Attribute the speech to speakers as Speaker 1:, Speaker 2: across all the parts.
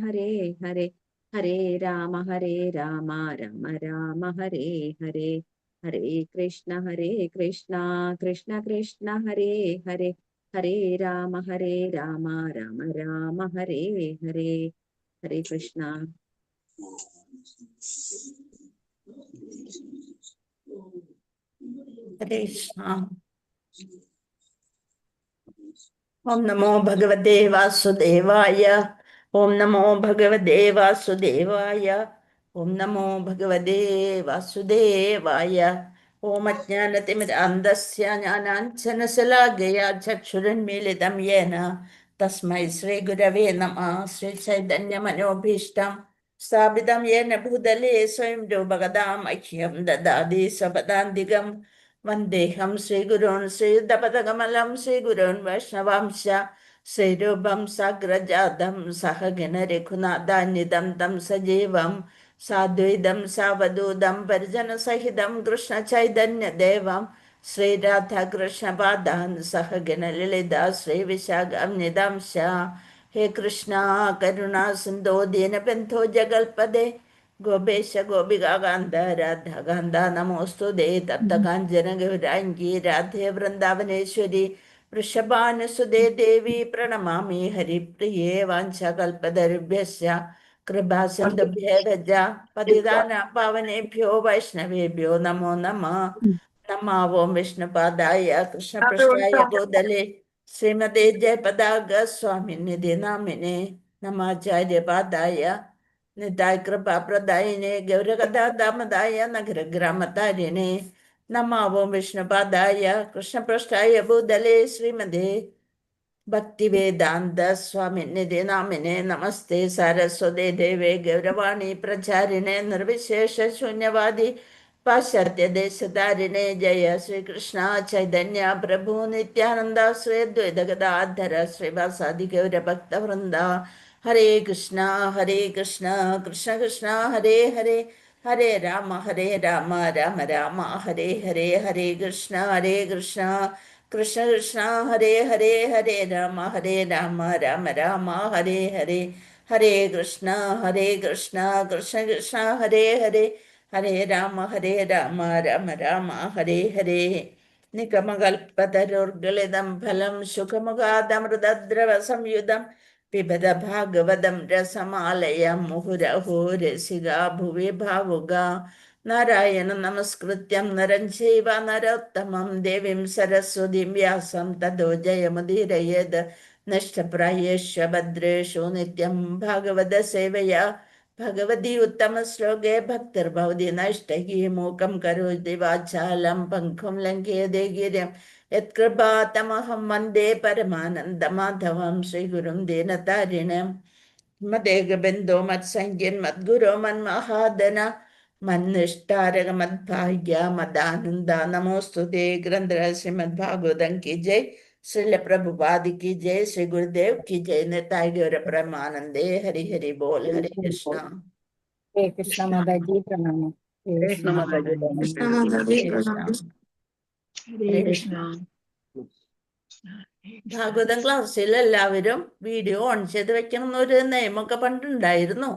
Speaker 1: ഹരേ ഹരേ ഹരേ രാമ രാമ രാമ ഹരേ ഹരേ ഹരേ കൃഷ്ണ കൃഷ്ണ കൃഷ്ണ ഹരേ ഹരേ ഹരേ രാമ രാമ രാമ ഹരേ ഹരേ ഹരേ കൃഷ്ണ.
Speaker 2: ഹരേ കൃഷ്ണ. ഓം നമോ ഭഗവതേ വാസുദേവായ. ഓം നമോ ഭഗവതേ വാസുദേവായ. ഓം നമോ ഭഗവതേ വാസുദേവായ. ഓം അജ്ഞാനതിമിരാന്ധസ്യ ജ്ഞാനാഞ്ജനശലാകയാ ചക്ഷുരുന്മീലിതം യേന തസ്മൈ ശ്രീ ഗുരവേ നമഃ. ശ്രീ ചൈതന്യ മനോഭീഷ്ടം സ്ഥാപിതം യേന ഭൂതലേ സ്വയം രൂപകഥാ മഹ്യം ദദാതി സ്വപദാന്തികം. വന്ദേഹം ശ്രീഗുരോൻ ശ്രീയുതപദകമലം ശ്രീഗുരോൻ വൈഷ്ണവാംശ ശ്രീരൂപം സഗ്രജാതം സഹഗണ രഘുനാഥാന്വിതം തം സജീവം സാദ്വൈതം സാവധൂതം പരിജനസഹിതം കൃഷ്ണ ചൈതന്യദേവം ശ്രീരാധാകൃഷ്ണപാദാൻ സഹഗണ ലളിത ശ്രീവിശാഖാന്വിതാംശ. ഹേ കൃഷ്ണ കരുണാ സിന്ധോ ദീനബന്ധോ ജഗൽപദേ ഗോപേശ ഗോപികാന്ത രാധാകാന്ത നമോസ്തുതേ. തപ്തകാഞ്ചന ഗൗരാംഗി രാധേ വൃന്ദാവനേശ്വരി വൃഷഭാനുസുതേ ദേവി പ്രണമാമി ഹരിപ്രിയേ. വാഞ്ചകൽപതരുഭ്യശ്ച കൃപാസിന്ധുഭ്യശ്ച പതിതാനാം പാവനേഭ്യോ വൈഷ്ണവേഭ്യോ നമോ നമഃ. നമാവോം വിഷ്ണുപാദായ കൃഷ്ണപൃഷ്ഠായ ഭൂതലേ ശ്രീമതേ ജയപതാക സ്വാമിനിധി നാമിനെ നമാചാര്യപാദായ നിതായ കൃപാപ്രദായിനെ ഗൗരകഥാദാമദായ നഗരഗ്രാമതാരിണേ. നമാവോം വിഷ്ണുപാദായ കൃഷ്ണപൃഷ്ഠായ ഭൂതലേ ശ്രീമതേ ഭക്തിവേദാന്ത സ്വാമിനിധി നാമിനെ നമസ്തേ സാരസ്വതേ ദേവേ ഗൗരവാണി പ്രചാരിണേ നിർവിശേഷ ശൂന്യവാദി പാശ്ചാത്യദേശധാരിണേ. ജയ ശ്രീകൃഷ്ണ ചൈതന്യ പ്രഭു നിത്യാനന്ദ ശ്രീ അദ്വൈത ഗദാധര ശ്രീവാസാദി ഗൗരഭക്തവൃന്ദ. ഹരേ കൃഷ്ണ കൃഷ്ണ കൃഷ്ണ ഹരേ ഹരേ ഹരേ രാമ രാമ രാമ ഹരേ ഹരേ. ഹരേ കൃഷ്ണ കൃഷ്ണ കൃഷ്ണ ഹരേ ഹരേ ഹരേ രാമ രാമ രാമ ഹരേ ഹരേ. ഹരേ കൃഷ്ണ കൃഷ്ണ കൃഷ്ണ ഹരേ ഹരേ ഹരേ രാമ രാമ രാമ ഹരേ ഹരേ. നിഗമകൽപതരുർഗളിതം ഫലം സുഖമുഖാദമൃതദ്രവ സംയുതം പിബത ഭാഗവതം രസമാലയം മുഹുരഹോ രസികാ ഭുവി ഭാവുക. നാരായണം നമസ്കൃത്യം നരം ചൈവ നരോത്തമം ദേവീം സരസ്വതീം വ്യാസം തതോ ജയമുദീരയേത്. നഷ്ടപ്രായേഷു ഭദ്രേഷു നിത്യം ഭാഗവത സേവയാ ഭഗവതി ഉത്തമ ശ്ലോകേ ഭക്തിർഭവതി നൈഷ്ടകീ. മൂകം കരോതി വാചാലം പങ്കും ലംഘയതേ ഗിരിം യത്കൃപാതമഹം വന്ദേ പരമാനന്ദമാധവം ശ്രീഗുരും ദീനതാരിണം. മദേകബന്ധോ മത്സംഖ്യൻ മദ്ഗുരോ മന്മഹാദന മന്നിഷ്ടാരക മദ്ഭാഗ്യ മദാനന്ദ നമോസ്തുതേ. ഗ്രന്ഥ ശ്രീമദ് ഭാഗവതം की जय. श्रील प्रभुपाद की जय. श्री गुरुदेव की जय. निताय गौर परमानंदे. हरि हरि बोल. हरे कृष्णा.
Speaker 3: हरे कृष्णा माताजी प्रणाम.
Speaker 4: कृष्ण माताजी
Speaker 2: कृष्ण माताजी प्रणाम.
Speaker 4: हरे कृष्ण.
Speaker 2: ഭാഗവതം ക്ലാസ്സിൽ എല്ലാവരും വീഡിയോ ഓൺ ചെയ്ത് വെക്കണം എന്നൊരു നിയമമൊക്കെ പണ്ടുണ്ടായിരുന്നു.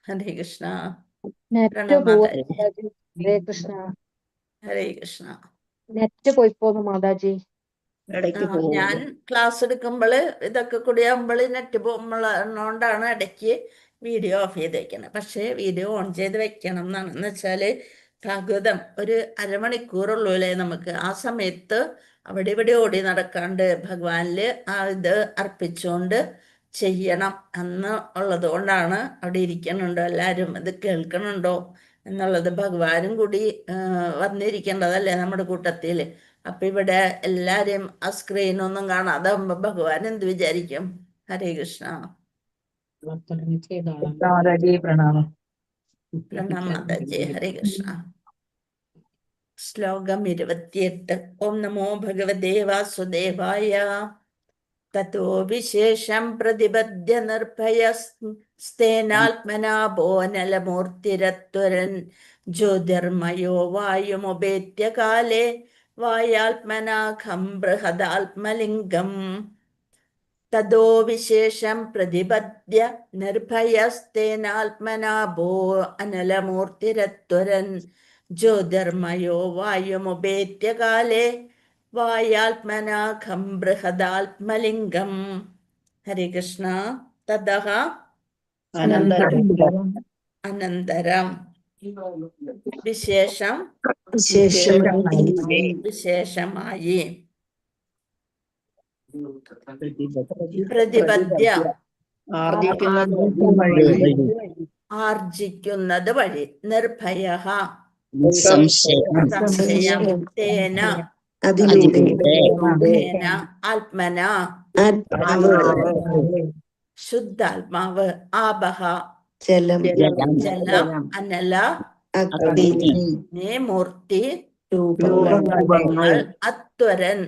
Speaker 2: ഹരേ കൃഷ്ണ.
Speaker 3: നെറ്റ് പോയി മാതാജി. ഹരേ കൃഷ്ണ.
Speaker 2: ഹരേ കൃഷ്ണ.
Speaker 3: നെറ്റ് പോയി പോന്നു മാതാജി.
Speaker 2: ഞാൻ ക്ലാസ് എടുക്കുമ്പോൾ ഇതൊക്കെ കൂടി ആകുമ്പോൾ നെറ്റ് പോകുമ്പോഴാണ് ഇടയ്ക്ക് വീഡിയോ ഓഫ് ചെയ്ത് വെക്കണം. പക്ഷേ വീഡിയോ ഓൺ ചെയ്ത് വെക്കണം എന്ന് വെച്ചാൽ ഭാഗവതം ഒരു അരമണിക്കൂറുള്ളൂ അല്ലേ നമുക്ക്. ആ സമയത്ത് അവിടെ ഇവിടെ ഓടി നടക്കാണ്ട് ഭഗവാനില് ആ ഇത് അർപ്പിച്ചുകൊണ്ട് ചെയ്യണം എന്ന് ഉള്ളത് കൊണ്ടാണ് അവിടെ ഇരിക്കണുണ്ടോ എല്ലാവരും ഇത് കേൾക്കണുണ്ടോ എന്നുള്ളത്. ഭഗവാനും കൂടി വന്നിരിക്കേണ്ടതല്ലേ നമ്മുടെ കൂട്ടത്തിൽ. അപ്പൊ ഇവിടെ എല്ലാരെയും ആ സ്ക്രീനൊന്നും കാണാതാകുമ്പോ ഭഗവാൻ എന്ത് വിചാരിക്കും? ഹരേ കൃഷ്ണ.
Speaker 4: മാതാജി പ്രണാമം.
Speaker 2: പ്രണാം മാതാജി. ഹരേ കൃഷ്ണ. ശ്ലോകം 28. ഓം നമോ ഭഗവതേ വാസുദേവായ. തതോ വിശേഷം പ്രതിപദ്യ നിർഭയസ്തേനാത്മനാ ഭോനലമൂർത്തിരത്വരൻ ജ്യോതിർമയോ വായുമുപേത്യ കാലേ വായാത്മനാഖം ബൃഹദാത്മലിംഗം. തദോ വിശേഷം പ്രതിപദ്യ നിർഭയസ്തേനാത്മനാഭോ അനലമൂർത്തിരത്വരൻ ജ്യോതിർമയോ വായുമുപേത്യ കാലേ വായാത്മനാഖം ബൃഹദാത്മലിംഗം. ഹരേ കൃഷ്ണ. തദഹ
Speaker 4: അനന്തരം
Speaker 2: അനന്തരം വിശേഷം വിശേഷമായി പ്രതിപദ്യ ആർജിക്കുന്നത് വഴി നിർഭയ സംശയം തേന ആത്മന ശുദ്ധാത്മാവ് ആബഹ ജലം അനല മൂർത്തി രൂപങ്ങൾ അത്വരൻ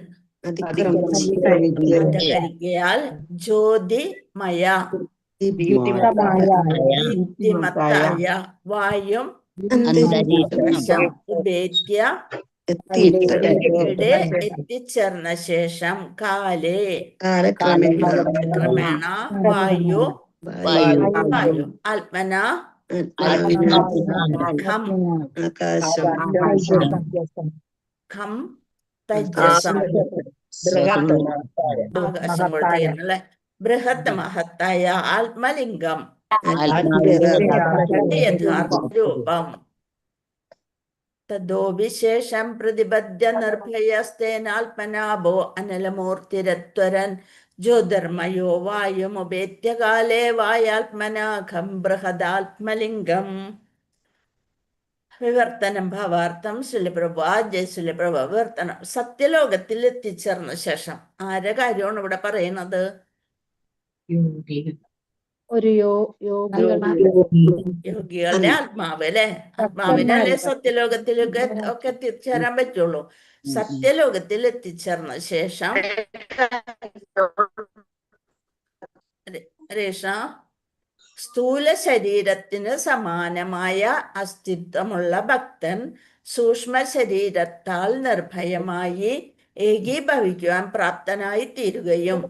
Speaker 2: അന്ധകരിക്കയാൽ ജ്യോതിമയ ദീപ്തിമത്തായ വായും അന്തരീക്ഷം ഉപേത്യ ഇവിടെ എത്തിച്ചേർന്ന ശേഷം കാലേ ക്രമേണ വായു ആത്മന ഖം തൈജസം ആകാശം കൊള്ളുകയല്ലേ ബൃഹത് മഹത്തായ ആത്മലിംഗം യഥാർത്ഥ രൂപം. തദോ വിശേഷം പ്രതിപദ്യ നിർഭയസ്തേനാത്മനാഭോ അനലമൂർത്തിരത്വരൻ ജ്യോതിർമയോ വായുമുപേത്യകാലേ വായാത്മനാഖം ബൃഹദാത്മലിംഗം. വിവർത്തനം ഭാവാർത്ഥം ശ്രീലപ്രഭു ജയ ശ്രീലപ്രഭു. വിവർത്തനം സത്യലോകത്തിൽ എത്തിച്ചേർന്ന ശേഷം ആരെ കാര്യമാണ് ഇവിടെ പറയുന്നത്?
Speaker 3: ഒരു
Speaker 2: യോഗികളുടെ ആത്മാവ് അല്ലെ. ആത്മാവിനല്ലേ സത്യലോകത്തിലൊക്കെ ഒക്കെ എത്തിച്ചേരാൻ പറ്റുള്ളൂ. സത്യലോകത്തിൽ എത്തിച്ചേർന്ന ശേഷം രേഷ സ്ഥൂല ശരീരത്തിന് സമാനമായ അസ്തിത്വമുള്ള ഭക്തൻ സൂക്ഷ്മ ശരീരത്താൽ നിർഭയമായി ഏകീഭവിക്കുവാൻ പ്രാപ്തനായി തീരുകയും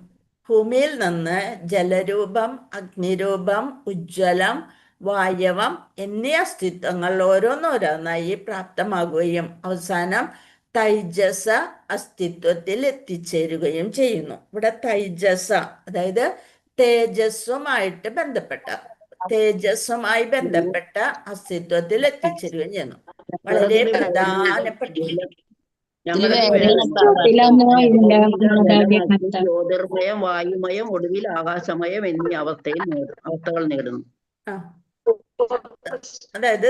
Speaker 2: ഭൂമിയിൽ നിന്ന് ജലരൂപം, അഗ്നിരൂപം, ഉജ്ജ്വലം, വായവം എന്നീ അസ്തിത്വങ്ങൾ ഓരോന്നോരോന്നായി പ്രാപ്തമാകുകയും അവസാനം തൈജസ അസ്തിത്വത്തിൽ എത്തിച്ചേരുകയും ചെയ്യുന്നു. ഇവിടെ തൈജസ അതായത് തേജസ്സുമായി ബന്ധപ്പെട്ട അസ്തിത്വത്തിൽ എത്തിച്ചേരുകയും ചെയ്യുന്നു. വളരെ പ്രധാനപ്പെട്ട
Speaker 5: ജ്യോതിർമയം, വായുമയം, ഒടുവിൽ ആകാശമയം എന്നീ അവസ്ഥകൾ നേടുന്നു.
Speaker 2: അതായത്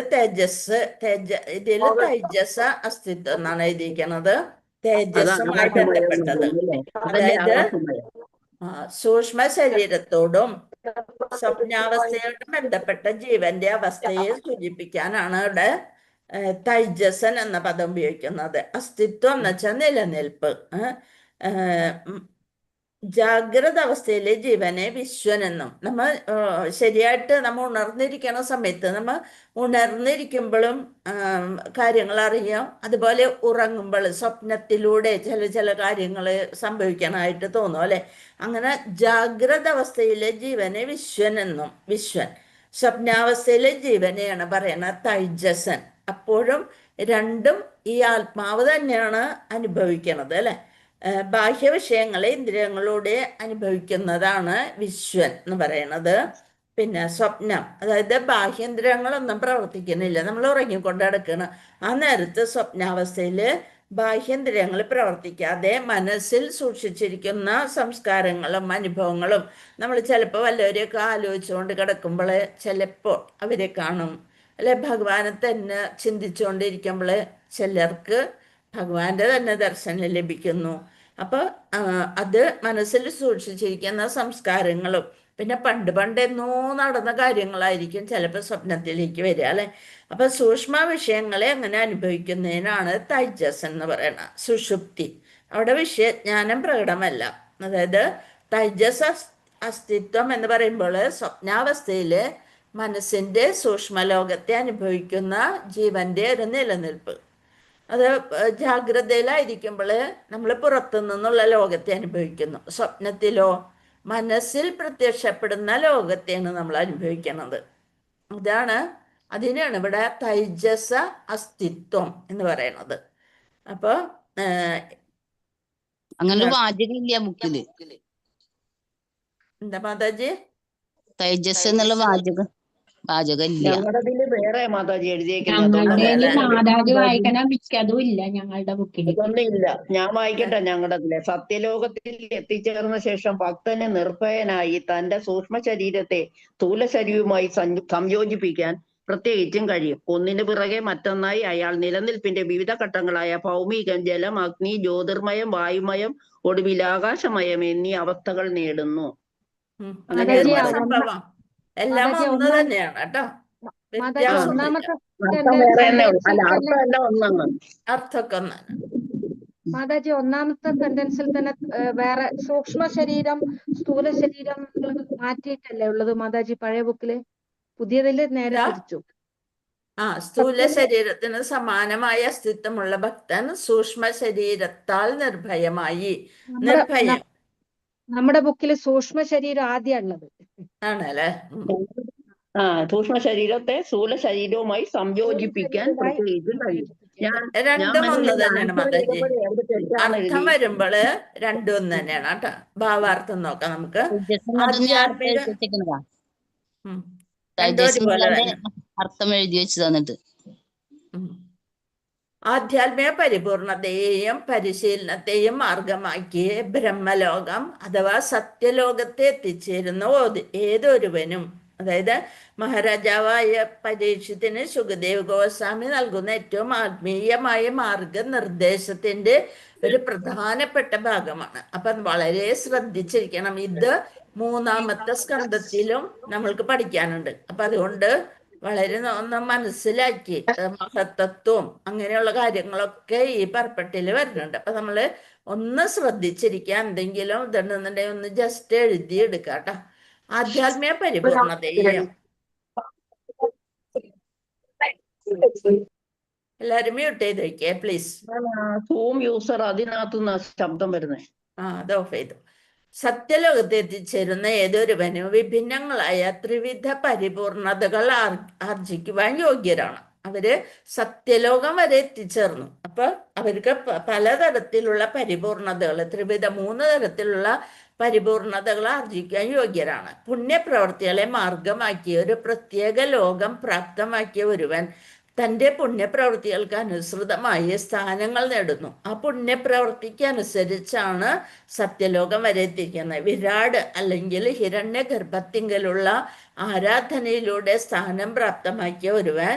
Speaker 2: ഇതിൽ തേജസ് അസ്തിത്വം എന്നാണ് എഴുതിയിരിക്കുന്നത്. തേജസ്സുമായി ബന്ധപ്പെട്ടത് അതായത് സൂക്ഷ്മ ശരീരത്തോടും സ്വപ്നാവസ്ഥയോടും ബന്ധപ്പെട്ട ജീവന്റെ അവസ്ഥയെ സൂചിപ്പിക്കാനാണ് ഇവിടെ തൈജസൻ എന്ന പദം ഉപയോഗിക്കുന്നത്. അസ്തിത്വം എന്ന് വെച്ചാൽ നിലനിൽപ്പ്. ജാഗ്രത അവസ്ഥയിലെ ജീവനെ വിശ്വൻ എന്നും നമ്മൾ ശരിയായിട്ട് നമ്മൾ ഉണർന്നിരിക്കുന്ന സമയത്ത് നമ്മൾ ഉണർന്നിരിക്കുമ്പോഴും കാര്യങ്ങൾ അറിയാം. അതുപോലെ ഉറങ്ങുമ്പോൾ സ്വപ്നത്തിലൂടെ ചില കാര്യങ്ങൾ സംഭവിക്കാനായിട്ട് തോന്നും അല്ലെ. അങ്ങനെ ജാഗ്രത അവസ്ഥയിലെ ജീവനെ വിശ്വൻ എന്നും സ്വപ്നാവസ്ഥയിലെ ജീവനെയാണ് പറയുന്നത് തൈജസൻ. അപ്പോഴും രണ്ടും ഈ ആത്മാവ് തന്നെയാണ് അനുഭവിക്കുന്നത് അല്ലെ. ബാഹ്യ വിഷയങ്ങളെ ഇന്ദ്രിയങ്ങളോടെ അനുഭവിക്കുന്നതാണ് വിശ്വൻ എന്ന് പറയുന്നത്. പിന്നെ സ്വപ്നം അതായത് ബാഹ്യേന്ദ്രിയങ്ങളൊന്നും പ്രവർത്തിക്കുന്നില്ല, നമ്മൾ ഉറങ്ങിക്കൊണ്ട് കിടക്കണം. ആ നേരത്ത് സ്വപ്നാവസ്ഥയിൽ ബാഹ്യേന്ദ്രിയങ്ങൾ പ്രവർത്തിക്കാതെ മനസ്സിൽ സൂക്ഷിച്ചിരിക്കുന്ന സംസ്കാരങ്ങളും അനുഭവങ്ങളും നമ്മൾ ചിലപ്പോൾ വല്ലവരെയൊക്കെ ആലോചിച്ചുകൊണ്ട് കിടക്കുമ്പോൾ ചിലപ്പോൾ അവരെ കാണും അല്ലെ. ഭഗവാനെ തന്നെ ചിന്തിച്ചുകൊണ്ടിരിക്കുമ്പോൾ ചിലർക്ക് ഭഗവാന്റെ തന്നെ ദർശനം ലഭിക്കുന്നു. അപ്പോൾ അത് മനസ്സിൽ സൂക്ഷിച്ചിരിക്കുന്ന സംസ്കാരങ്ങളും പിന്നെ പണ്ടെന്നോ നടന്ന കാര്യങ്ങളായിരിക്കും ചിലപ്പോൾ സ്വപ്നത്തിലേക്ക് വരിക അല്ലെ. അപ്പൊ സൂക്ഷ്മ വിഷയങ്ങളെ അങ്ങനെ അനുഭവിക്കുന്നതിനാണ് തൈജസ് എന്ന് പറയുന്നത്. സുഷുപ്തി അവിടെ വിഷയജ്ഞാനം പ്രകടമല്ല. അതായത് തൈജസ് അസ്തിത്വം എന്ന് പറയുമ്പോൾ സ്വപ്നാവസ്ഥയിൽ മനസ്സിന്റെ സൂക്ഷ്മലോകത്തെ അനുഭവിക്കുന്ന ജീവന്റെ ഒരു നിലനിൽപ്പ്. അത് ജാഗ്രതയിലായിരിക്കുമ്പോൾ നമ്മൾ പുറത്തു നിന്നുള്ള ലോകത്തെ അനുഭവിക്കുന്നു. സ്വപ്നത്തിലോ മനസ്സിൽ പ്രത്യക്ഷപ്പെടുന്ന ലോകത്തെയാണ് നമ്മൾ അനുഭവിക്കുന്നത്. അതിനാണ് ഇവിടെ തൈജസ അസ്തിത്വം എന്ന് പറയുന്നത്. അപ്പൊ
Speaker 6: അങ്ങനെ വാചകം ഇല്ല ബുക്കില്.
Speaker 2: എന്താ മാതാജി?
Speaker 6: തൈജസ് എന്നുള്ള വാചകം ഇല്ല.
Speaker 5: ഞങ്ങളുടെ വേറെ മാതാജി എഴുതിയേക്കുന്നത്
Speaker 3: മാതാജി വായിക്കണ മിക്കതും ഇല്ല ഞങ്ങളുടെ ബുക്കിൽ.
Speaker 5: ഇതൊന്നും ഇല്ല. ഞാൻ വായിക്കട്ടെ. ഞങ്ങളുടെ സത്യലോകത്തിൽ എത്തിച്ചേർന്ന ശേഷം ഭക്തന് നിർഭയനായി തന്റെ സൂക്ഷ്മ ശരീരത്തെ സ്ഥൂല ശരീരവുമായി സംയോജിപ്പിക്കാൻ പ്രത്യേകിച്ചും കഴിയും. ഒന്നിനു പിറകെ മറ്റൊന്നായി അയാൾ നിലനിൽപ്പിന്റെ വിവിധ ഘട്ടങ്ങളായ ഭൗമികം, ജലം, അഗ്നി, ജ്യോതിർമയം, വായുമയം, ഒടുവിൽ ആകാശമയം എന്നീ അവസ്ഥകൾ നേടുന്നു.
Speaker 2: സംഭവം എല്ലാം ഒന്ന് തന്നെയാണ് കേട്ടോ. അർത്ഥമൊക്കെ ഒന്നാണ്.
Speaker 3: മാതാജി ഒന്നാമത്തെ സെന്റൻസിൽ തന്നെ വേറെ സൂക്ഷ്മ ശരീരം സ്ഥൂല ശരീരം മാറ്റിയിട്ടല്ലേ ഉള്ളത് മാതാജി പഴയ ബുക്കില്? പുതിയതില് നേരെ തിരിച്ചു.
Speaker 2: സ്ഥൂല ശരീരത്തിന് സമാനമായ അസ്തിത്വമുള്ള ഭക്തൻ സൂക്ഷ്മ ശരീരത്താൽ നിർഭയം.
Speaker 3: നമ്മുടെ ബുക്കില് സൂക്ഷ്മ ശരീരം ആദ്യം ഉള്ളത്
Speaker 2: ആണല്ലേ?
Speaker 5: സൂക്ഷ്മ ശരീരത്തെ സ്ഥൂല ശരീരവുമായി സംയോജിപ്പിക്കാൻ പ്രത്യേകിച്ചും കഴിയും.
Speaker 2: രണ്ടും ഒന്ന് തന്നെയാണ് മാതാജി. അർത്ഥം വരുമ്പോള് രണ്ടും ഒന്ന് തന്നെയാണ് കേട്ടോ. ഭാവാർത്ഥം നോക്കാം നമുക്ക്.
Speaker 6: അർത്ഥം എഴുതി വെച്ച് തന്നിട്ട്
Speaker 2: ആധ്യാത്മിക പരിപൂർണതയെയും പരിശീലനത്തെയും മാർഗമാക്കി ബ്രഹ്മലോകം അഥവാ സത്യലോകത്തെ എത്തിച്ചേരുന്ന ഏതൊരുവനും, അതായത് മഹാരാജാവായ പരീക്ഷത്തിന് ശുകദേവ് ഗോസ്വാമി നൽകുന്ന ഏറ്റവും ആത്മീയമായ മാർഗനിർദ്ദേശത്തിന്റെ ഒരു പ്രധാനപ്പെട്ട ഭാഗമാണ്. അപ്പം വളരെ ശ്രദ്ധിച്ചിരിക്കണം. ഇത് 3-ാമത്തെ സ്കന്ധത്തിലും നമ്മൾക്ക് പഠിക്കാനുണ്ട്. അപ്പൊ അതുകൊണ്ട് വളരെ ഒന്ന് മനസ്സിലാക്കി മഹത്തത്വം അങ്ങനെയുള്ള കാര്യങ്ങളൊക്കെ ഈ പർപ്പട്ടിൽ വരുന്നുണ്ട്. അപ്പൊ നമ്മള് ഒന്ന് ശ്രദ്ധിച്ചിരിക്കുക. എന്തെങ്കിലും ഇതുണ്ടെന്നുണ്ടെങ്കിൽ ഒന്ന് ജസ്റ്റ് എഴുതി എടുക്കാട്ടോ. ആധ്യാത്മിക പരിപൂർണതയും. എല്ലാരും മ്യൂട്ട് ചെയ്ത് വയ്ക്കേ പ്ലീസ്.
Speaker 5: സൂം യൂസർ അതിനകത്തുനിന്ന് ശബ്ദം വരുന്നത്.
Speaker 2: അത് ഓഫ് ചെയ്തു. സത്യലോകത്ത് എത്തിച്ചേരുന്ന ഏതൊരുവനും വിഭിന്നങ്ങളായ ത്രിവിധ പരിപൂർണതകൾ ആർജിക്കുവാൻ യോഗ്യരാണ്. അവര് സത്യലോകം വരെ എത്തിച്ചേർന്നു. അപ്പൊ അവർക്ക് പലതരത്തിലുള്ള പരിപൂർണതകൾ, 3 തരത്തിലുള്ള പരിപൂർണതകൾ ആർജിക്കാൻ യോഗ്യരാണ്. പുണ്യപ്രവർത്തികളെ മാർഗമാക്കിയ ഒരു പ്രത്യേക ലോകം പ്രാപ്തമാക്കിയ ഒരുവൻ തൻ്റെ പുണ്യപ്രവൃത്തികൾക്ക് അനുസൃതമായി സ്ഥാനങ്ങൾ നേടുന്നു. ആ പുണ്യപ്രവൃത്തിക്ക് അനുസരിച്ചാണ് സത്യലോകം വരെ എത്തിക്കുന്നത്. വിരാട് അല്ലെങ്കിൽ ഹിരണ്യഗർഭത്തിങ്കലുള്ള ആരാധനയിലൂടെ സ്ഥാനം പ്രാപ്തമാക്കിയ ഒരുവൻ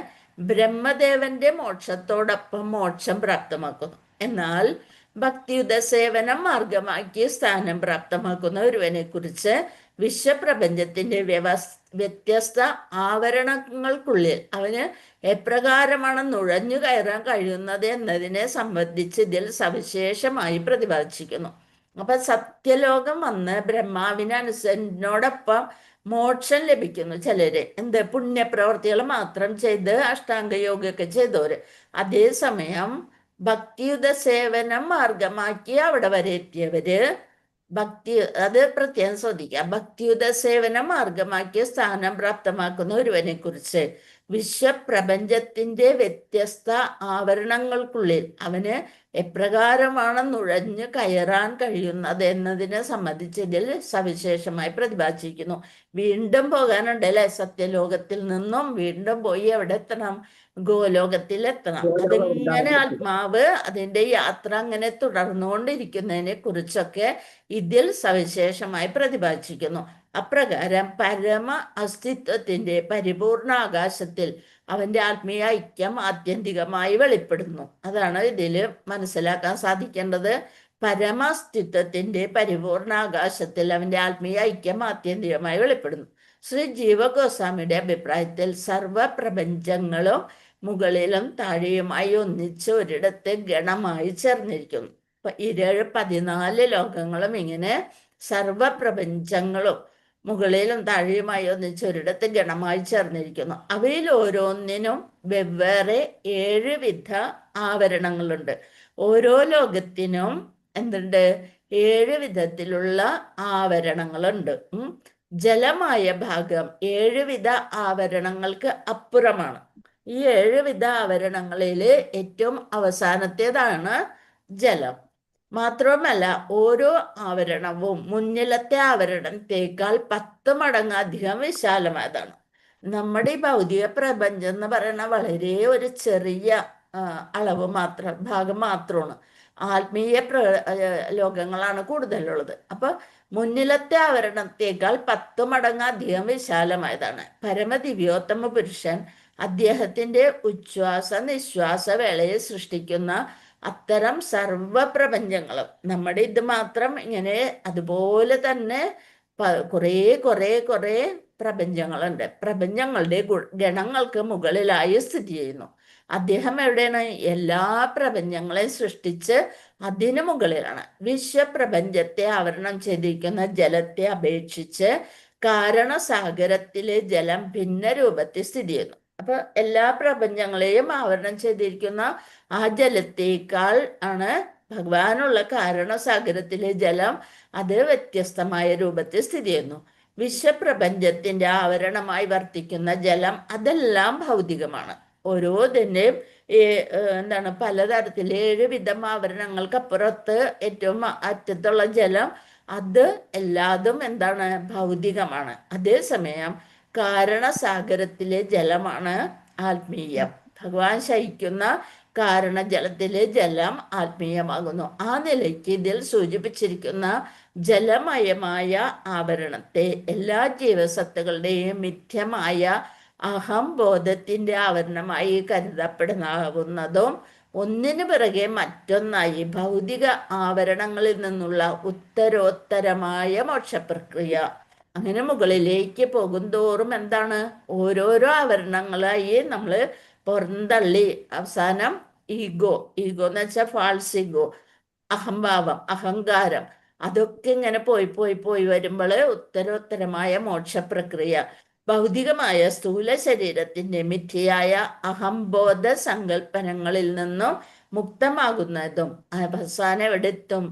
Speaker 2: ബ്രഹ്മദേവന്റെ മോക്ഷത്തോടൊപ്പം മോക്ഷം പ്രാപ്തമാക്കുന്നു. എന്നാൽ ഭക്തിയുത സേവനം മാർഗമാക്കി സ്ഥാനം പ്രാപ്തമാക്കുന്ന ഒരുവനെ കുറിച്ച് വിശ്വപ്രപഞ്ചത്തിന്റെ വ്യത്യസ്ത ആവരണങ്ങൾക്കുള്ളിൽ അവന് എപ്രകാരമാണ് നുഴഞ്ഞു കയറാൻ കഴിയുന്നത് എന്നതിനെ സംബന്ധിച്ച് ഇതിൽ സവിശേഷമായി പ്രതിപാദിച്ചിരിക്കുന്നു. അപ്പൊ സത്യലോകം വന്ന് ബ്രഹ്മാവിനോടൊപ്പം മോക്ഷം ലഭിക്കുന്നു ചിലര്. പുണ്യപ്രവർത്തികൾ മാത്രം ചെയ്ത് അഷ്ടാംഗയോഗയൊക്കെ ചെയ്തവര്. അതേസമയം ഭക്തിയുത സേവനം മാർഗമാക്കി അവിടെ വരെ എത്തിയവര് അത് പ്രത്യേകം ശ്രദ്ധിക്കുക. ഭക്തിയുത സേവനം മാർഗമാക്കിയ സ്ഥാനം പ്രാപ്തമാക്കുന്ന ഒരുവനെ കുറിച്ച് വിശ്വപ്രപഞ്ചത്തിന്റെ വ്യത്യസ്ത ആവരണങ്ങൾക്കുള്ളിൽ അവന് എപ്രകാരമാണ് നുഴഞ്ഞു കയറാൻ കഴിയുന്നത് എന്നതിനെ സംബന്ധിച്ച് ഇതിൽ സവിശേഷമായി പ്രതിപാദിച്ചിരിക്കുന്നു. വീണ്ടും പോകാനുണ്ടല്ലേ? സത്യലോകത്തിൽ നിന്നും വീണ്ടും പോയി എവിടെ എത്തണം? ഗോലോകത്തിൽ എത്തണം. അതിങ്ങനെ ആത്മാവ് അതിന്റെ യാത്ര അങ്ങനെ തുടർന്നുകൊണ്ടിരിക്കുന്നതിനെ കുറിച്ചൊക്കെ ഇതിൽ സവിശേഷമായി പ്രതിപാദിച്ചിരിക്കുന്നു. അപ്രകാരം പരമ അസ്തിത്വത്തിന്റെ പരിപൂർണ ആകാശത്തിൽ അവന്റെ ആത്മീയ ഐക്യം ആത്യന്തികമായി വെളിപ്പെടുന്നു. അതാണ് ഇതിൽ മനസ്സിലാക്കാൻ സാധിക്കേണ്ടത്. പരമാസ്തിത്വത്തിന്റെ പരിപൂർണ ആകാശത്തിൽ അവന്റെ ആത്മീയ ഐക്യം ആത്യന്തികമായി വെളിപ്പെടുന്നു. ശ്രീ ജീവ ഗോസ്വാമിയുടെ അഭിപ്രായത്തിൽ സർവപ്രപഞ്ചങ്ങളും മുകളിലും താഴെയുമായി ഒന്നിച്ച് ഒരിടത്ത് ഗണമായി ചേർന്നിരിക്കുന്നു. 14 ലോകങ്ങളും ഇങ്ങനെ സർവപ്രപഞ്ചങ്ങളും മുകളിലും താഴെയുമായി ഒന്നിച്ച് ഒരിടത്ത് ഗണമായി ചേർന്നിരിക്കുന്നു. അവയിൽ ഓരോന്നിനും വെവ്വേറെ 7 വിധ ആവരണങ്ങളുണ്ട്. ഓരോ ലോകത്തിനും 7 വിധത്തിലുള്ള ആവരണങ്ങളുണ്ട്. ജലമായ ഭാഗം 7 വിധ ആവരണങ്ങൾക്ക് അപ്പുറമാണ്. ഈ 7 വിധ ആവരണങ്ങളിൽ ഏറ്റവും അവസാനത്തേതാണ് ജലം. മാത്രവുമല്ല, ഓരോ ആവരണവും മുന്നിലത്തെ ആവരണത്തേക്കാൾ 10 മടങ്ങ് അധികം വിശാലമായതാണ്. നമ്മുടെ ഈ ഭൗതിക പ്രപഞ്ചം എന്ന് പറയുന്ന വളരെ ഒരു ചെറിയ അളവ് മാത്രം, ഭാഗം മാത്രമാണ്. ആത്മീയ ലോകങ്ങളാണ് കൂടുതലുള്ളത്. അപ്പൊ മുന്നിലത്തെ ആവരണത്തേക്കാൾ 10 മടങ്ങ് അധികം വിശാലമായതാണ്. പരമദിവ്യോത്തമ പുരുഷൻ അദ്ദേഹത്തിന്റെ ഉച്ഛ്വാസ നിശ്വാസ വേളയെ സൃഷ്ടിക്കുന്ന അത്തരം സർവപ്രപഞ്ചങ്ങളും നമ്മുടെ ഇത് മാത്രം ഇങ്ങനെ അതുപോലെ തന്നെ കുറെ പ്രപഞ്ചങ്ങളുണ്ട്. പ്രപഞ്ചങ്ങളുടെ ഗണങ്ങൾക്ക് മുകളിലായി സ്ഥിതി ചെയ്യുന്നു. അദ്ദേഹം എവിടെയാണ്? എല്ലാ പ്രപഞ്ചങ്ങളെയും സൃഷ്ടിച്ച് അതിനു മുകളിലാണ്. വിശ്വപ്രപഞ്ചത്തെ ആവരണം ചെയ്തിരിക്കുന്ന ജലത്തെ അപേക്ഷിച്ച് കാരണസാഗരത്തിലെ ജലം ഭിന്ന രൂപത്തിൽ സ്ഥിതി ചെയ്യുന്നു. അപ്പൊ എല്ലാ പ്രപഞ്ചങ്ങളെയും ആവരണം ചെയ്തിരിക്കുന്ന ആ ജലത്തേക്കാൾ ആണ് ഭഗവാനുള്ള കാരണസാഗരത്തിലെ ജലം. അത് വ്യത്യസ്തമായ രൂപത്തിൽ സ്ഥിതി ചെയ്യുന്നു. വിശ്വപ്രപഞ്ചത്തിന്റെ ആവരണമായി വർത്തിക്കുന്ന ജലം അതെല്ലാം ഭൗതികമാണ്. ഓരോതിൻ്റെയും പലതരത്തിൽ 7 വിധം ആവരണങ്ങൾക്കപ്പുറത്ത് ഏറ്റവും അറ്റത്തുള്ള ജലം അത് എല്ലാതും ഭൗതികമാണ്. അതേസമയം കാരണസാഗരത്തിലെ ജലമാണ് ആത്മീയം. ഭഗവാൻ ശയിക്കുന്ന കാരണജലത്തിലെ ജലം ആത്മീയമാകുന്നു. ആ നിലയ്ക്ക് ഇതിൽ സൂചിപ്പിച്ചിരിക്കുന്ന ജലമയമായ ആവരണത്തെ എല്ലാ ജീവസത്തുകളുടെയും മിഥ്യമായ അഹംബോധത്തിന്റെ ആവരണമായി കരുതപ്പെടാവുന്നതും ഒന്നിനു പിറകെ മറ്റൊന്നായി ഭൗതിക ആവരണങ്ങളിൽ നിന്നുള്ള ഉത്തരോത്തരമായ മോക്ഷപ്രക്രിയ. അങ്ങനെ മുകളിലേക്ക് പോകുന്തോറും ഓരോരോ ആവരണങ്ങളായി നമ്മൾ പുറന്തള്ളി അവസാനം ഈഗോ എന്ന് വെച്ചാൽ ഫാൾസ് ഈഗോ, അഹംഭാവം, അഹങ്കാരം, അതൊക്കെ ഇങ്ങനെ പോയി വരുമ്പോൾ ഉത്തരോത്തരമായ മോക്ഷപ്രക്രിയ. ഭൗതികമായ സ്ഥൂല ശരീരത്തിന്റെ മിഥ്യയായ അഹംബോധ സങ്കല്പനങ്ങളിൽ നിന്നും മുക്തമാകുന്നതും അവസാനം എവിടെത്തും?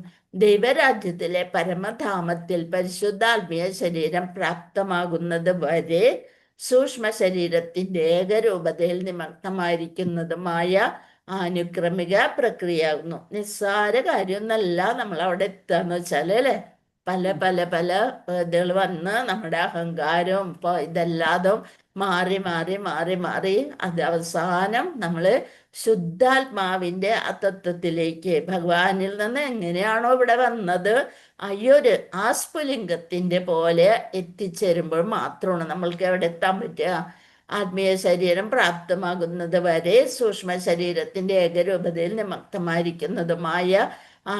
Speaker 2: ദൈവരാജ്യത്തിലെ പരമധാമത്തിൽ പരിശുദ്ധാത്മീയ ശരീരം പ്രാപ്തമാകുന്നത് വരെ സൂക്ഷ്മ ശരീരത്തിന്റെ ഏകരൂപതയിൽ നിമഗ്നമായിരിക്കുന്നതുമായ ആനുക്രമിക പ്രക്രിയയാകുന്നു. നിസ്സാര കാര്യമൊന്നല്ല നമ്മൾ അവിടെ എത്താന്ന് വെച്ചാൽ അല്ലെ, പല ഇതുകൾ വന്ന് നമ്മുടെ അഹങ്കാരവും ഇതെല്ലാതും മാറി അത് അവസാനം നമ്മൾ ശുദ്ധാത്മാവിന്റെ ആ തത്വത്തിലേക്ക് ഭഗവാനിൽ നിന്ന് എങ്ങനെയാണോ ഇവിടെ വന്നത് ആ സ്ഫുലിംഗത്തിന്റെ പോലെ എത്തിച്ചേരുമ്പോൾ മാത്രമാണ് നമ്മൾക്ക് എവിടെ എത്താൻ പറ്റുക? ആത്മീയ ശരീരം പ്രാപ്തമാകുന്നത് വരെ സൂക്ഷ്മ ശരീരത്തിന്റെ ഏകരൂപതയിൽ നിമഗ്നമായിരിക്കുന്നതുമായ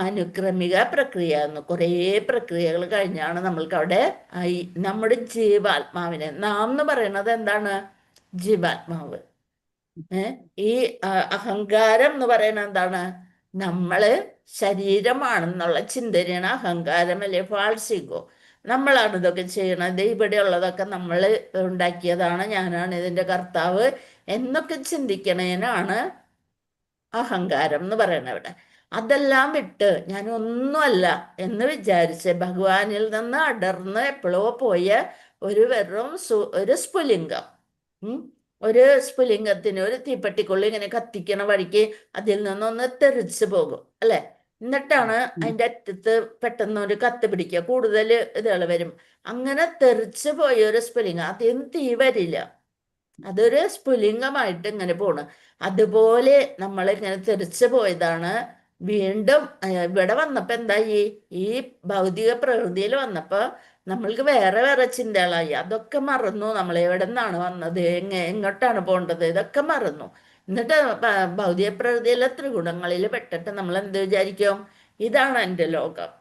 Speaker 2: അനുക്രമിക പ്രക്രിയ. കുറേ പ്രക്രിയകൾ കഴിഞ്ഞാണ് നമ്മൾക്ക് അവിടെ നമ്മുടെ ജീവാത്മാവിനെ, നാം എന്ന് പറയുന്നത് ജീവാത്മാവ്. ഈ അഹങ്കാരം എന്ന് പറയുന്നത് നമ്മള് ശരീരമാണെന്നുള്ള ചിന്തയാണ് അഹങ്കാരം, അല്ലെ ഫാൾസ് ഈഗോ. നമ്മളാണ് ഇതൊക്കെ ചെയ്യണത്, ഇവിടെ ഉള്ളതൊക്കെ നമ്മൾ ഉണ്ടാക്കിയതാണ്, ഞാനാണ് ഇതിന്റെ കർത്താവ് എന്നൊക്കെ ചിന്തിക്കണേനാണ് അഹങ്കാരം എന്ന് പറയണവിടെ. അതെല്ലാം വിട്ട് ഞാൻ ഒന്നുമല്ല എന്ന് വിചാരിച്ച് ഭഗവാനിൽ നിന്ന് അടർന്ന് എപ്പോഴോ പോയ ഒരു സ്ഫുലിംഗം, ഒരു സ്ഫുലിംഗത്തിന് ഒരു തീപ്പെട്ടിക്കുള്ളി ഇങ്ങനെ കത്തിക്കണ വഴിക്ക് അതിൽ നിന്നൊന്ന് തെറിച്ചു പോകും അല്ലെ. എന്നിട്ടാണ് അതിൻ്റെ അറ്റത്ത് പെട്ടെന്ന് ഒരു കത്ത് പിടിക്കുക, കൂടുതൽ ഇതുകൾ വരും. അങ്ങനെ തെറിച്ചു പോയ ഒരു സ്ഫുലിംഗം, അതിൽ നിന്ന് തീ വരില്ല, അതൊരു സ്ഫുലിംഗമായിട്ട് ഇങ്ങനെ പോണ്. അതുപോലെ നമ്മൾ ഇങ്ങനെ തെറിച്ചു പോയതാണ്. വീണ്ടും ഇവിടെ വന്നപ്പോ എന്തായി? ഈ ഭൗതിക പ്രകൃതിയിൽ വന്നപ്പോ നമ്മൾക്ക് വേറെ ചിന്തകളായി. അതൊക്കെ മറന്നു. നമ്മൾ എവിടെ നിന്നാണ് വന്നത്, എങ്ങോട്ടാണ് പോകേണ്ടത്, ഇതൊക്കെ മറന്നു. എന്നിട്ട് ഭൗതിക പ്രകൃതിയിലെ ത്രിഗുണങ്ങളിൽ പെട്ടിട്ട് നമ്മൾ എന്ത് വിചാരിക്കും? ഇതാണ് എൻ്റെ ലോകം,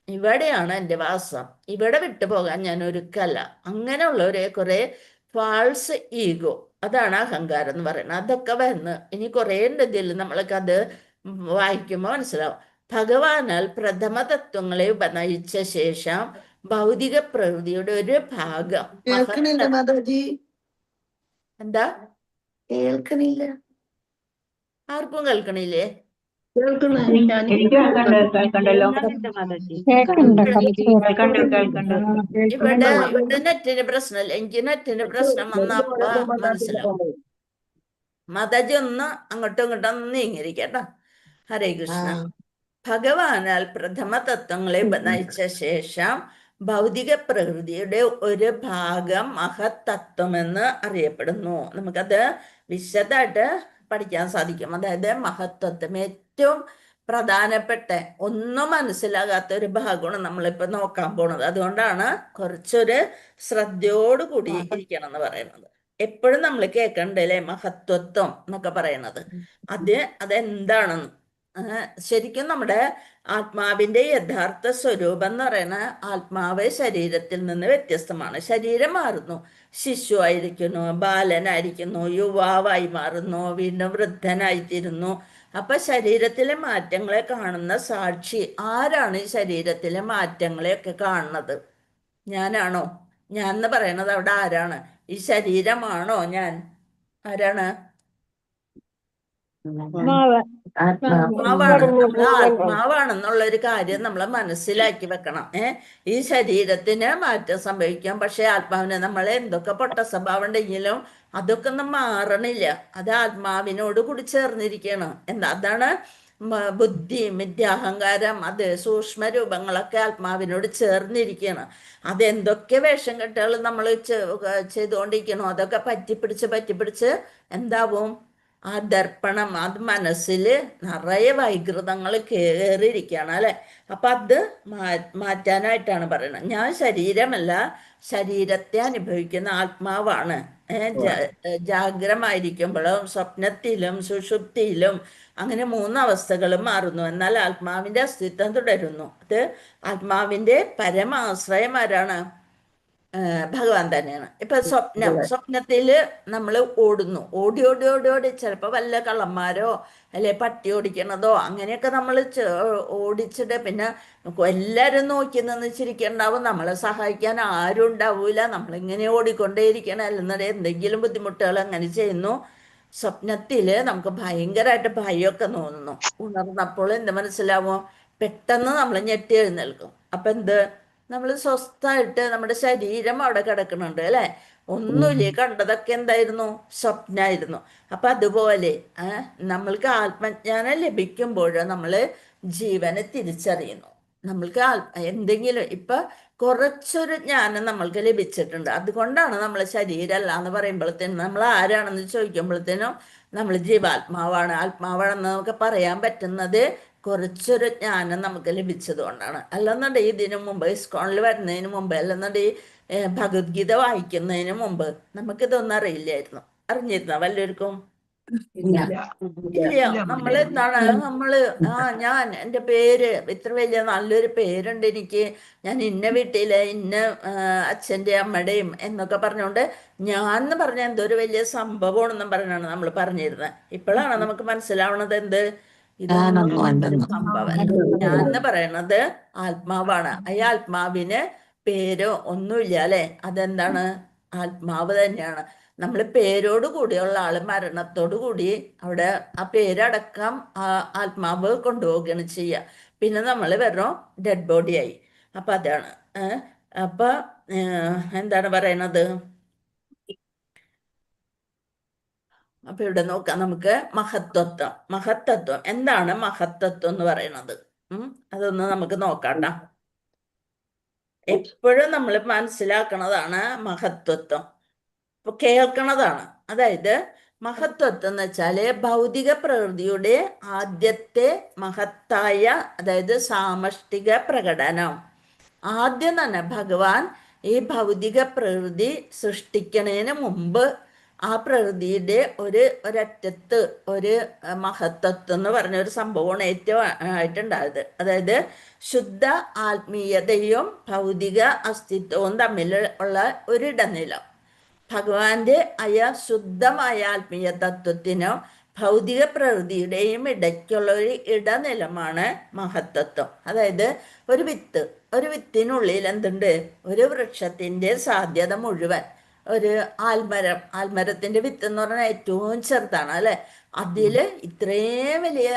Speaker 2: ഇവിടെയാണ് എൻ്റെ വാസം, ഇവിടെ വിട്ടുപോകാൻ ഞാൻ ഒരുക്കല്ല. അങ്ങനെയുള്ള കുറെ ഫാൾസ് ഈഗോ, അതാണ് അഹങ്കാരം എന്ന് പറയുന്നത്. അതൊക്കെ വന്ന് ഇനി കുറേ ഇതിൽ നമ്മൾക്ക് അത് വായിക്കുമ്പോൾ മനസ്സിലാവും. ഭഗവാനാൽ പ്രഥമ തത്വങ്ങളെ ഉപനയിച്ച ശേഷം ഭൗതിക പ്രകൃതിയുടെ ഒരു ഭാഗം എന്താ
Speaker 7: കേൾക്കണില്ല,
Speaker 2: ആർക്കും കേൾക്കണില്ലേ?
Speaker 5: കേൾക്കുന്നു. ഞാൻ
Speaker 4: എനിക്ക് കേൾക്കണ്ടല്ലോ. കേൾക്കണ്ട്.
Speaker 2: ഇവിടെ നെറ്റിന് പ്രശ്നമില്ല. എനിക്ക് നെറ്റിന് പ്രശ്നം വന്ന അപ്പ മനസ്സിലാവും. മാതാജി ഒന്ന് അങ്ങോട്ടും ഇങ്ങോട്ടും ഒന്ന് നീങ്ങിയിരിക്കട്ടോ. ഹരേ കൃഷ്ണ. ഭഗവാനാൽ പ്രഥമ തത്വങ്ങളെ നയിച്ച ശേഷം ഭൗതിക പ്രകൃതിയുടെ ഒരു ഭാഗം മഹത് തത്വമെന്ന് അറിയപ്പെടുന്നു. നമുക്കത് വിശദമായിട്ട് പഠിക്കാൻ സാധിക്കും. അതായത് മഹത്വത്വം ഏറ്റവും പ്രധാനപ്പെട്ട ഒന്നും മനസ്സിലാകാത്ത ഒരു ഭാഗമാണ് നമ്മളിപ്പോൾ നോക്കാൻ പോണത്. അതുകൊണ്ടാണ് കുറച്ചൊരു ശ്രദ്ധയോടുകൂടി ഇരിക്കണം എന്ന് പറയുന്നത്. എപ്പോഴും നമ്മൾ കേൾക്കണ്ടല്ലേ മഹത്വത്വം എന്നൊക്കെ പറയണത്. അതെന്താണെന്ന് ശരിക്കും നമ്മുടെ ആത്മാവിന്റെ യഥാർത്ഥ സ്വരൂപം എന്ന് പറയുന്ന ആത്മാവ് ശരീരത്തിൽ നിന്ന് വ്യത്യസ്തമാണ്. ശരീരം മാറുന്നു, ശിശു ആയിരിക്കുന്നു, ബാലനായിരിക്കുന്നു, യുവാവായി മാറുന്നു, വീണ്ടും വൃദ്ധനായിത്തീരുന്നു. അപ്പൊ ശരീരത്തിലെ മാറ്റങ്ങളെ കാണുന്ന സാക്ഷി ആരാണ്? ഈ ശരീരത്തിലെ മാറ്റങ്ങളെയൊക്കെ കാണുന്നത് ഞാനാണോ? ഞാൻ എന്ന് പറയണത് അവിടെ ആരാണ്? ഈ ശരീരമാണോ ഞാൻ? ആരാണ്? ആത്മാവാണ്. നമ്മൾ ആത്മാവാണെന്നുള്ള ഒരു കാര്യം നമ്മൾ മനസ്സിലാക്കി വെക്കണം. ഈ ശരീരത്തിന് മാറ്റം സംഭവിക്കാം, പക്ഷെ ആത്മാവിന് നമ്മളെ എന്തൊക്കെ പൊട്ട സ്വഭാവം ഉണ്ടെങ്കിലും അതൊക്കെ ഒന്നും മാറണില്ല. അത് ആത്മാവിനോട് കൂടി ചേർന്നിരിക്കണം. അതാണ് ബുദ്ധി, മിഥ്യാഹങ്കാരം, അത് സൂക്ഷ്മ രൂപങ്ങളൊക്കെ ആത്മാവിനോട് ചേർന്നിരിക്കണം. അതെന്തൊക്കെ വേഷം കെട്ടുകൾ നമ്മൾ ചെയ്തുകൊണ്ടിരിക്കണോ അതൊക്കെ പറ്റിപ്പിടിച്ച് എന്താവും? ആ ദർപ്പണം, അത് മനസ്സിൽ നിറയെ വൈകൃതങ്ങൾ കയറിയിരിക്കുകയാണ് അല്ലെ. അപ്പൊ അത് മാറ്റാനായിട്ടാണ് പറയുന്നത്. ഞാൻ ശരീരമല്ല, ശരീരത്തെ അനുഭവിക്കുന്ന ആത്മാവാണ്. ജാഗ്രമായിരിക്കുമ്പോഴും സ്വപ്നത്തിലും സുഷുപ്തിയിലും അങ്ങനെ 3 അവസ്ഥകളും മാറുന്നു. എന്നാൽ ആത്മാവിന്റെ അസ്തിത്വം തുടരുന്നു. അത് ആത്മാവിന്റെ പരമാശ്രയം ആരാണ്? ഭഗവാൻ തന്നെയാണ്. ഇപ്പൊ സ്വപ്നത്തില് നമ്മൾ ഓടുന്നു, ഓടി ചിലപ്പോൾ വല്ല കള്ളന്മാരോ അല്ലെ പട്ടി ഓടിക്കണതോ അങ്ങനെയൊക്കെ നമ്മൾ ഓടിച്ചിട്ട് പിന്നെ എല്ലാവരും നോക്കി നിന്ന് ചിരിക്കണ്ടാവും. നമ്മളെ സഹായിക്കാൻ ആരും ഉണ്ടാവൂല. നമ്മളിങ്ങനെ ഓടിക്കൊണ്ടേയിരിക്കണം. അല്ലെന്നുണ്ടെങ്കിൽ എന്തെങ്കിലും ബുദ്ധിമുട്ടുകൾ അങ്ങനെ ചെയ്യുന്നു. സ്വപ്നത്തില് നമുക്ക് ഭയങ്കരമായിട്ട് ഭയമൊക്കെ തോന്നുന്നു. ഉണർന്നപ്പോൾ എന്ത് മനസ്സിലാവോ? പെട്ടെന്ന് നമ്മൾ ഞെട്ടി എഴുന്നേൽക്കും. അപ്പൊ നമ്മൾ സ്വസ്ഥമായിട്ട് നമ്മുടെ ശരീരം അവിടെ കിടക്കുന്നുണ്ട് അല്ലെ. ഒന്നുമില്ലേ, കണ്ടതൊക്കെ എന്തായിരുന്നു? സ്വപ്നമായിരുന്നു. അപ്പൊ അതുപോലെ നമ്മൾക്ക് ആത്മജ്ഞാനം ലഭിക്കുമ്പോൾ നമ്മൾ ജീവനെ തിരിച്ചറിയുന്നു. നമ്മൾക്ക് എന്തെങ്കിലും ഇപ്പൊ കുറച്ചൊരു ജ്ഞാനം നമ്മൾക്ക് ലഭിച്ചിട്ടുണ്ട്. അതുകൊണ്ടാണ് നമ്മൾ ശരീരമല്ല എന്ന് പറയുമ്പോഴത്തേനും, നമ്മൾ ആരാണെന്ന് ചോദിക്കുമ്പോഴത്തേനും നമ്മൾ ജീവാത്മാവാണ്, ആത്മാവാണെന്ന് നമുക്ക് പറയാൻ പറ്റുന്നത് കുറച്ചൊരു ജ്ഞാനം നമുക്ക് ലഭിച്ചത് കൊണ്ടാണ്. അല്ലെന്നുണ്ടെങ്കിൽ ഇതിനു മുമ്പ് ഇസ്കോണിൽ വരുന്നതിന് മുമ്പ്, അല്ലെന്നുണ്ടെങ്കിൽ ഭഗവത്ഗീത വായിക്കുന്നതിന് മുമ്പ് നമുക്കിതൊന്നും അറിയില്ലായിരുന്നു. അറിഞ്ഞിരുന്നോ വല്ലവർക്കും? ഇല്ല. നമ്മള് ഞാൻ എൻ്റെ പേര് ഇത്ര വലിയ നല്ലൊരു പേരുണ്ട് എനിക്ക്, ഞാൻ ഇന്ന വീട്ടിലെ ഇന്ന അച്ഛൻ്റെ അമ്മയുടെയും എന്നൊക്കെ പറഞ്ഞുകൊണ്ട് ഞാൻ എന്ന് പറഞ്ഞ എന്തൊരു വലിയ സംഭവമാണെന്നും പറഞ്ഞാണ് നമ്മൾ പറഞ്ഞിരുന്നത്. ഇപ്പോഴാണ് നമുക്ക് മനസ്സിലാവണത് ഇതൊന്നും സംഭവം. ഞാൻ എന്ന് പറയണത് ആത്മാവാണ്. ഈ ആത്മാവിന് പേരോ ഒന്നുമില്ല അല്ലെ. അതെന്താണ്? ആത്മാവ് തന്നെയാണ്. നമ്മൾ പേരോട് കൂടിയുള്ള ആള് മരണത്തോടു കൂടി അവിടെ ആ പേരടക്കം ആത്മാവ് കൊണ്ടുപോവുകയാണ് ചെയ്യുക. പിന്നെ നമ്മൾ വെറും ഡെഡ് ബോഡിയായി. അപ്പൊ അതാണ്. അപ്പൊ എന്താണ് പറയണത്? അപ്പൊ ഇവിടെ നോക്കാം നമുക്ക് മഹത്തത്വം എന്താണ് മഹത്തത്വം എന്ന് പറയുന്നത്? അതൊന്ന് നമുക്ക് നോക്കാട്ടോ. എപ്പോഴും നമ്മൾ മനസ്സിലാക്കണതാണ് മഹത്വത്വം, ഇപ്പൊ കേൾക്കണതാണ്. അതായത് മഹത്വത്വം എന്ന് വെച്ചാല് ഭൗതിക പ്രകൃതിയുടെ ആദ്യത്തെ മഹത്തായ, അതായത് സാമഷ്ടിക പ്രകടനം. ആദ്യം തന്നെ ഭഗവാൻ ഈ ഭൗതിക പ്രകൃതി സൃഷ്ടിക്കണതിന് മുമ്പ് ആ പ്രകൃതിയുടെ ഒരറ്റത്ത് ഒരു മഹത്തത്വം എന്ന് പറഞ്ഞ ഒരു സംഭവമാണ് ഏറ്റവും ആയിട്ടുണ്ടായത്. അതായത് ശുദ്ധ ആത്മീയതയും ഭൗതിക അസ്തിത്വവും തമ്മിൽ ഉള്ള ഒരിടനിലം. ഭഗവാന്റെ ശുദ്ധമായ ആത്മീയ തത്വത്തിനും ഭൗതിക പ്രകൃതിയുടെയും ഇടയ്ക്കുള്ള ഒരു ഇടനിലമാണ് മഹത്തത്വം. അതായത് ഒരു വിത്തിനുള്ളിൽ എന്തുണ്ട്? ഒരു വൃക്ഷത്തിന്റെ സാധ്യത മുഴുവൻ. ഒരു ആൽമരത്തിന്റെ വിത്ത് എന്ന് പറഞ്ഞാൽ ഏറ്റവും ചെറുതാണ് അല്ലെ. അതില് ഇത്രയും വലിയ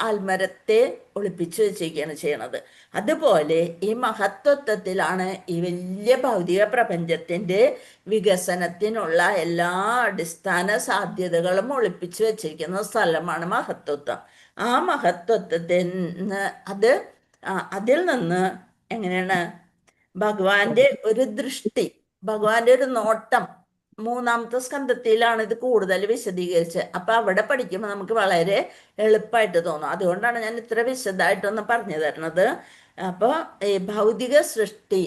Speaker 2: ആൽമരത്തെ ഒളിപ്പിച്ചു വെച്ചിരിക്കുകയാണ് ചെയ്യണത്. അതുപോലെ ഈ മഹത്വത്വത്തിലാണ് ഈ വലിയ ഭൗതിക പ്രപഞ്ചത്തിന്റെ വികസനത്തിനുള്ള എല്ലാ അടിസ്ഥാന സാധ്യതകളും ഒളിപ്പിച്ചു വെച്ചിരിക്കുന്ന സ്ഥലമാണ് മഹത്വത്വം. ആ മഹത്വത്വത്തിന് അതിൽ നിന്ന് എങ്ങനെയാണ് ഭഗവാന്റെ ഒരു ദൃഷ്ടി, ഭഗവാന്റെ ഒരു നോട്ടം 3-ാമത്തെ സ്കന്ധത്തിലാണ് ഇത് കൂടുതൽ വിശദീകരിച്ചത്. അപ്പൊ അവിടെ പഠിക്കുമ്പോൾ നമുക്ക് വളരെ എളുപ്പമായിട്ട് തോന്നും. അതുകൊണ്ടാണ് ഞാൻ ഇത്ര വിശദമായിട്ടൊന്ന് പറഞ്ഞു തരുന്നത്. അപ്പൊ ഈ ഭൗതിക സൃഷ്ടി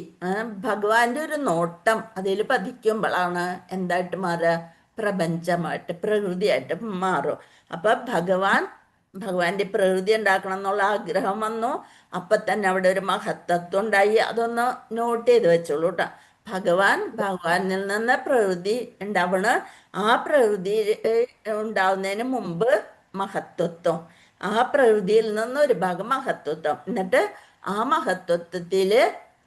Speaker 2: ഭഗവാന്റെ ഒരു നോട്ടം അതിൽ പതിക്കുമ്പോഴാണ് എന്തായിട്ട് മാറുക, പ്രപഞ്ചമായിട്ട് പ്രകൃതിയായിട്ട് മാറും. അപ്പൊ ഭഗവാന്റെ പ്രകൃതി ഉണ്ടാക്കണം എന്നുള്ള ആഗ്രഹം വന്നു. അപ്പൊ തന്നെ അവിടെ ഒരു മഹത്തത്വം ഉണ്ടായി. അതൊന്ന് നോട്ട് ചെയ്ത് വെച്ചോളൂ കേട്ടോ. ഭഗവാനിൽ നിന്ന് പ്രകൃതി ഉണ്ടാവണ, ആ പ്രകൃതി ഉണ്ടാവുന്നതിന് മുമ്പ് മഹത്വത്വം, ആ പ്രകൃതിയിൽ നിന്ന് ഒരു ഭാഗം മഹത്വത്വം, എന്നിട്ട് ആ മഹത്വത്വത്തില്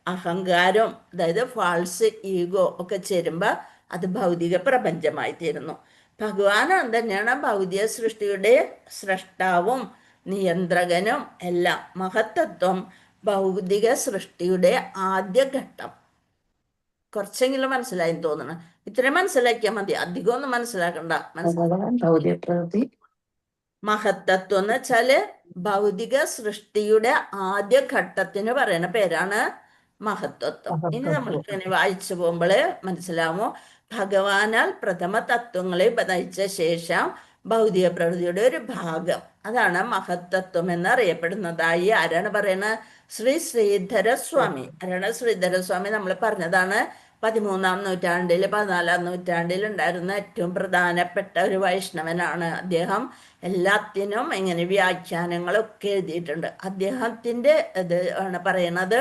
Speaker 2: അഹങ്കാരം, അതായത് ഫാൾസ് ഈഗോ ഒക്കെ ചേരുമ്പോ അത് ഭൗതിക പ്രപഞ്ചമായി തീരുന്നു. ഭഗവാനാണ് തന്നെയാണ് ഭൗതിക സൃഷ്ടിയുടെ സ്രഷ്ടാവും നിയന്ത്രകനും എല്ലാം. മഹത്തത്വം ഭൗതിക സൃഷ്ടിയുടെ ആദ്യഘട്ടം. കുറച്ചെങ്കിലും മനസ്സിലായി തോന്നണം. ഇത്രയും മനസ്സിലാക്കിയാൽ മതി, അധികം ഒന്നും മനസ്സിലാക്കണ്ട. മഹത്തത്വം എന്ന് വെച്ചാല് ഭൗതിക സൃഷ്ടിയുടെ ആദ്യ ഘട്ടത്തിന് പറയുന്ന പേരാണ് മഹത്വത്വം. ഇനി നമ്മൾക്ക് ഇനി വായിച്ചു പോകുമ്പോള് മനസ്സിലാവുമോ, ഭഗവാനാൽ പ്രഥമ തത്വങ്ങളെ നയിച്ച ശേഷം ഭൗതിക പ്രകൃതിയുടെ ഒരു ഭാഗം, അതാണ് മഹത്തത്വം എന്നറിയപ്പെടുന്നതായി ആരാണ് പറയുന്നത്? ശ്രീധരസ്വാമി. ആരാണ് ശ്രീധരസ്വാമി? നമ്മൾ പറഞ്ഞതാണ് 13-ാം നൂറ്റാണ്ടിൽ 14-ാം നൂറ്റാണ്ടിൽ ഉണ്ടായിരുന്ന ഏറ്റവും പ്രധാനപ്പെട്ട ഒരു വൈഷ്ണവനാണ് അദ്ദേഹം. എല്ലാത്തിനും ഇങ്ങനെ വ്യാഖ്യാനങ്ങളൊക്കെ എഴുതിയിട്ടുണ്ട്. അദ്ദേഹത്തിന്റെ ഇത് ആണ് പറയണത്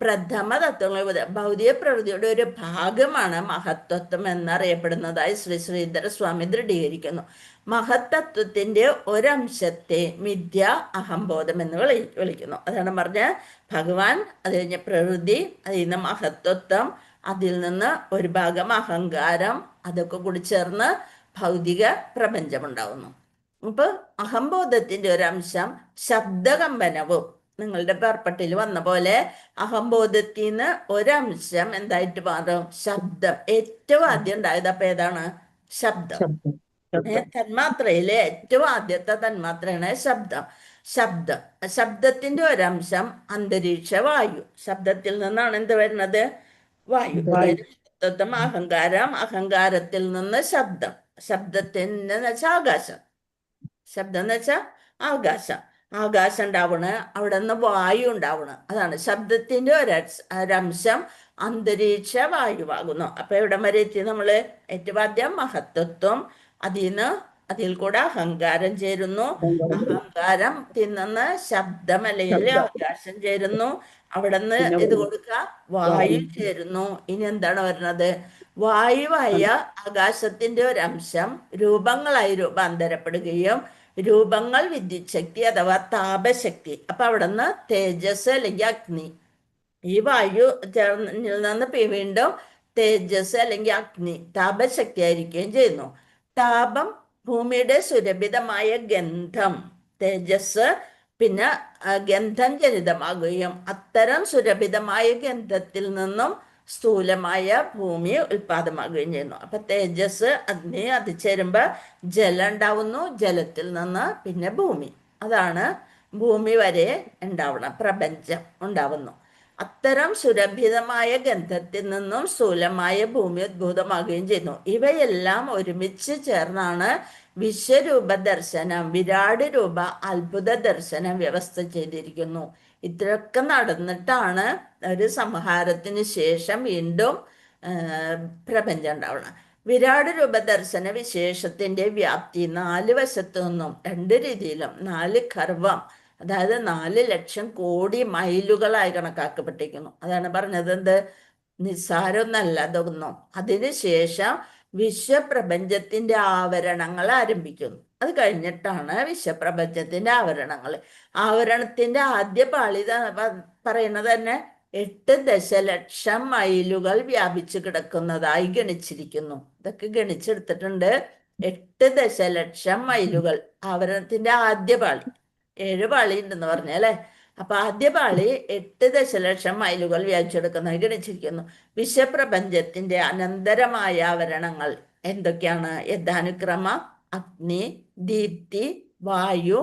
Speaker 2: പ്രഥമ തത്വങ്ങൾ ഭൗതിക പ്രകൃതിയുടെ ഒരു ഭാഗമാണ് മഹത്തത്വം എന്നറിയപ്പെടുന്നതായി ശ്രീധരസ്വാമി ദൃഢീകരിക്കുന്നു. മഹത്തത്വത്തിന്റെ ഒരംശത്തെ മിഥ്യ അഹംബോധം എന്ന് വിളിക്കുന്നു. അതാണ് പറഞ്ഞ ഭഗവാൻ, അത് കഴിഞ്ഞ പ്രകൃതി, അതിൽ നിന്ന് മഹത്വത്വം, അതിൽ നിന്ന് ഒരു ഭാഗം അഹങ്കാരം, അതൊക്കെ കൂടി ചേർന്ന് ഭൗതിക പ്രപഞ്ചമുണ്ടാവുന്നു. അപ്പൊ അഹംബോധത്തിന്റെ ഒരംശം ശബ്ദകമ്പനവും, നിങ്ങളുടെ പേർപ്പട്ടിൽ വന്ന പോലെ അഹംബോധത്തിൽ നിന്ന് ഒരംശം എന്തായിട്ട് മാറും? ശബ്ദം. ഏറ്റവും ആദ്യം ഉണ്ടായത് അപ്പൊ ഏതാണ്? ശബ്ദം. തന്മാത്രയിലെ ഏറ്റവും ആദ്യത്തെ തന്മാത്രയാണ് ശബ്ദത്തിന്റെ ഒരംശം അന്തരീക്ഷ വായു. ശബ്ദത്തിൽ നിന്നാണ് എന്ത് വരുന്നത്? വായു. അതായത് അഹങ്കാരം, അഹങ്കാരത്തിൽ നിന്ന് ശബ്ദത്തിന്റെ വെച്ചാൽ ആകാശം. ശബ്ദം എന്ന് വെച്ചാൽ ആകാശം. ആകാശം ഉണ്ടാവണ്, അവിടെ നിന്ന് വായു ഉണ്ടാവണ്. അതാണ് ശബ്ദത്തിന്റെ ഒരംശം അന്തരീക്ഷ വായുവാകുന്നു. അപ്പൊ എവിടെ വരെ എത്തി നമ്മള്? ഏറ്റവും ആദ്യം മഹത്വത്വം, അതിൽ കൂടെ അഹങ്കാരം ചേരുന്നു. അഹങ്കാരം തിന്നുന്ന ശബ്ദം അല്ലെങ്കിൽ ആകാശം ചേരുന്നു. അവിടെ നിന്ന് ഇത് കൊടുക്കുക, വായു ചേരുന്നു. ഇനി എന്താണ് വരുന്നത്? വായുവായ ആകാശത്തിന്റെ ഒരംശം രൂപങ്ങളായി രൂപാന്തരപ്പെടുകയും രൂപങ്ങൾ വിദ്യുത് ശക്തി അഥവാ താപശക്തി. അപ്പൊ അവിടെ നിന്ന് തേജസ് അല്ലെങ്കിൽ അഗ്നി, ഈ വായു ചേർന്നിൽ നിന്ന് വീണ്ടും തേജസ് അല്ലെങ്കിൽ അഗ്നി താപശക്തി ആയിരിക്കുകയും ചെയ്യുന്നു. താപം ഭൂമിയുടെ സുരഭിതമായ ഗന്ധം, തേജസ് പിന്നെ ഗന്ധം ജനിതമാകുകയും അത്തരം സുരഭിതമായ ഗന്ധത്തിൽ നിന്നും സ്ഥൂലമായ ഭൂമി ഉൽപാദമാകുകയും ചെയ്യുന്നു. അപ്പൊ തേജസ് അഗ്നി അത് ചേരുമ്പോ ജലം ഉണ്ടാവുന്നു, ജലത്തിൽ നിന്ന് പിന്നെ ഭൂമി, അതാണ് ഭൂമി വരെ ഉണ്ടാവണം, പ്രപഞ്ചം ഉണ്ടാവുന്നു. അത്തരം സുരഭിതമായ ഗന്ധത്തിൽ നിന്നും സ്ഥൂലമായ ഭൂമി ഉദ്ഭൂതമാകുകയും ചെയ്യുന്നു. ഇവയെല്ലാം ഒരുമിച്ച് ചേർന്നാണ് വിശ്വരൂപ ദർശനം, വിരാട് രൂപ അത്ഭുത ദർശനം വ്യവസ്ഥ ചെയ്തിരിക്കുന്നു. ഇത്രയൊക്കെ നടന്നിട്ടാണ് ഒരു സംഹാരത്തിന് ശേഷം വീണ്ടും പ്രപഞ്ചം ഉണ്ടാവണം. വിരാട് രൂപ ദർശന വിശേഷത്തിന്റെ വ്യാപ്തി 4 വശത്തു നിന്നും 2 രീതിയിലും 4 കർവം, അതായത് 4 ലക്ഷം കോടി മൈലുകളായി കണക്കാക്കപ്പെട്ടിരിക്കുന്നു. അതാണ് പറഞ്ഞത് എന്ത് നിസ്സാരമൊന്നല്ല അതൊന്നും. അതിനുശേഷം വിശ്വപ്രപഞ്ചത്തിന്റെ ആവരണങ്ങൾ ആരംഭിക്കുന്നു. അത് കഴിഞ്ഞിട്ടാണ് വിശ്വപ്രപഞ്ചത്തിന്റെ ആവരണങ്ങൾ. ആവരണത്തിന്റെ ആദ്യ പാളി പറയുന്നത് തന്നെ 8 ദശലക്ഷം മൈലുകൾ വ്യാപിച്ചു കിടക്കുന്നതായി ഗണിച്ചിരിക്കുന്നു. ഇതൊക്കെ ഗണിച്ചെടുത്തിട്ടുണ്ട്. 8 ദശലക്ഷം മൈലുകൾ. ആവരണത്തിന്റെ ആദ്യ പാളി, 7 പാളി ഉണ്ടെന്ന് പറഞ്ഞല്ലേ. അപ്പൊ ആദ്യ പാളി 8 ദശലക്ഷം മൈലുകൾ വ്യാപിച്ചെടുക്കുന്നതായി ഗണിച്ചിരിക്കുന്നു. വിശ്വപ്രപഞ്ചത്തിന്റെ അനന്തരമായ ആവരണങ്ങൾ എന്തൊക്കെയാണ്? യഥാനുക്രമ അഗ്നി, ദീപ്തി, വായു,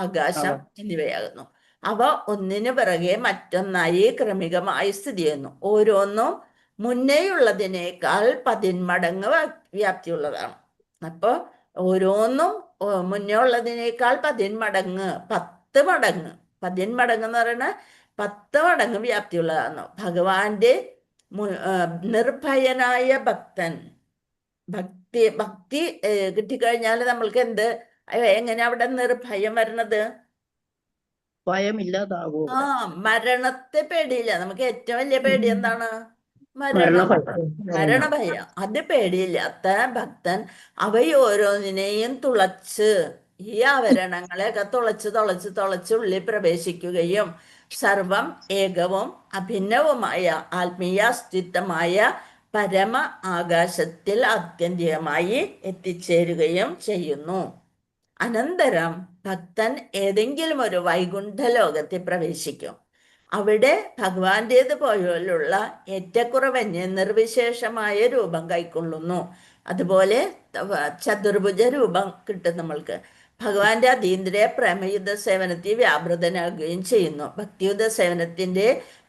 Speaker 2: ആകാശം എന്നിവയാകുന്നു. അവ ഒന്നിനു പിറകെ മറ്റൊന്നായി ക്രമികമായി സ്ഥിതി ചെയ്യുന്നു. ഓരോന്നും മുന്നേയുള്ളതിനേക്കാൾ 10 മടങ്ങ് വ്യാപ്തിയുള്ളതാണ്. അപ്പൊ ഓരോന്നും മുന്നേ ഉള്ളതിനേക്കാൾ 10 മടങ്ങ്, 10 മടങ്ങ്, 10 മടങ്ങ് എന്ന് പറയുന്നത് 10 മടങ്ങ് വ്യാപ്തിയുള്ളതാണ്. ഭഗവാന്റെ നിർഭയനായ ഭക്തൻ, ഭക്തി കിട്ടിക്കഴിഞ്ഞാൽ നമ്മൾക്ക് എങ്ങനെ അവിടെ നിർഭയം വരണത്?
Speaker 5: ഭയമില്ലാതാകും.
Speaker 2: മരണത്തെ പേടിയില്ല. നമുക്ക് ഏറ്റവും വലിയ പേടി എന്താണ്? മരണഭയം. അത് പേടിയില്ലാത്ത ഭക്തൻ അവയോരോന്നിനെയും തുളച്ച്, ഈ ആവരണങ്ങളെയൊക്കെ തുളച്ച് ഉള്ളിൽ പ്രവേശിക്കുകയും സർവം ഏകവും അഭിന്നവുമായ ആത്മീയ അസ്തിത്വമായ പരമ ആകാശത്തിൽ ആത്യന്തികമായി എത്തിച്ചേരുകയും ചെയ്യുന്നു. അനന്തരം ഭക്തൻ ഏതെങ്കിലും ഒരു വൈകുണ്ഠ ലോകത്തിൽ പ്രവേശിക്കും. അവിടെ ഭഗവാന്റേത് പോലുള്ള ഏറ്റക്കുറവന്യ നിർവിശേഷമായ രൂപം കൈക്കൊള്ളുന്നു. അതുപോലെ ചതുർഭുജ രൂപം കിട്ടും നമ്മൾക്ക്. ഭഗവാന്റെ അതീന്ദ്രിയ പ്രേമയുദ്ധ സേവനത്തിൽ വ്യാപൃതനാകുകയും ചെയ്യുന്നു. ഭക്തിയുദ്ധ സേവനത്തിന്റെ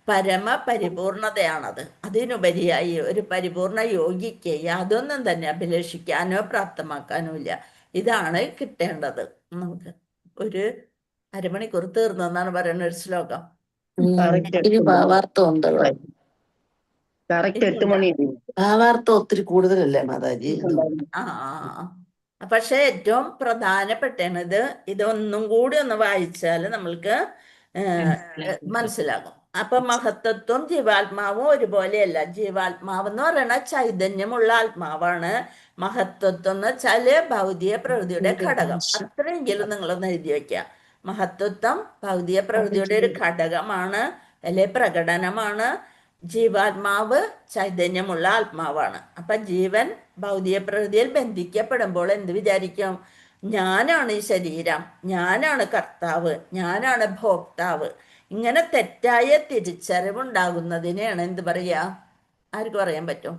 Speaker 2: പരമ പരിപൂർണതയാണത്. അതിനുപരിയായി ഒരു പരിപൂർണ യോഗിക്ക് യാതൊന്നും തന്നെ അഭിലഷിക്കാനോ പ്രാപ്തമാക്കാനോ ഇല്ല. ഇതാണ് കിട്ടേണ്ടത്. നമുക്ക് ഒരു അരമണിക്കൂർ തീർന്നെന്നാണ് പറയുന്ന ഒരു ശ്ലോകം.
Speaker 5: കറക്റ്റ് 8 മണി.
Speaker 7: ഭാവാർത്ഥം ഒത്തിരി കൂടുതലല്ലേ മാതാജി?
Speaker 2: പക്ഷെ ഏറ്റവും പ്രധാനപ്പെട്ടത് ഇതൊന്നും കൂടി ഒന്ന് വായിച്ചാൽ നമ്മൾക്ക് മനസ്സിലാകും. അപ്പൊ മഹത്തത്വം ജീവാത്മാവും ഒരുപോലെയല്ല. ജീവാത്മാവ് എന്ന് പറയുന്ന ചൈതന്യമുള്ള ആത്മാവാണ്. മഹത്വത്വം എന്ന് വെച്ചാല് ഭൗതിക പ്രകൃതിയുടെ ഘടകം. അത്രയെങ്കിലും നിങ്ങളൊന്ന് എഴുതി വയ്ക്കുക. മഹത്വത്വം ഭൗതിക പ്രകൃതിയുടെ ഒരു ഘടകമാണ്, അല്ലെ പ്രകടനമാണ്. ജീവാത്മാവ് ചൈതന്യമുള്ള ആത്മാവാണ്. അപ്പൊ ജീവൻ ഭൗതിക പ്രകൃതിയിൽ ബന്ധിക്കപ്പെടുമ്പോൾ എന്ത് വിചാരിക്കും? ഞാനാണ് ഈ ശരീരം, ഞാനാണ് കർത്താവ്, ഞാനാണ് ഭോക്താവ്. ഇങ്ങനെ തെറ്റായ തിരിച്ചറിവുണ്ടാകുന്നതിനെയാണ് എന്ത് പറയാ? ആർക്ക് പറയാൻ പറ്റും?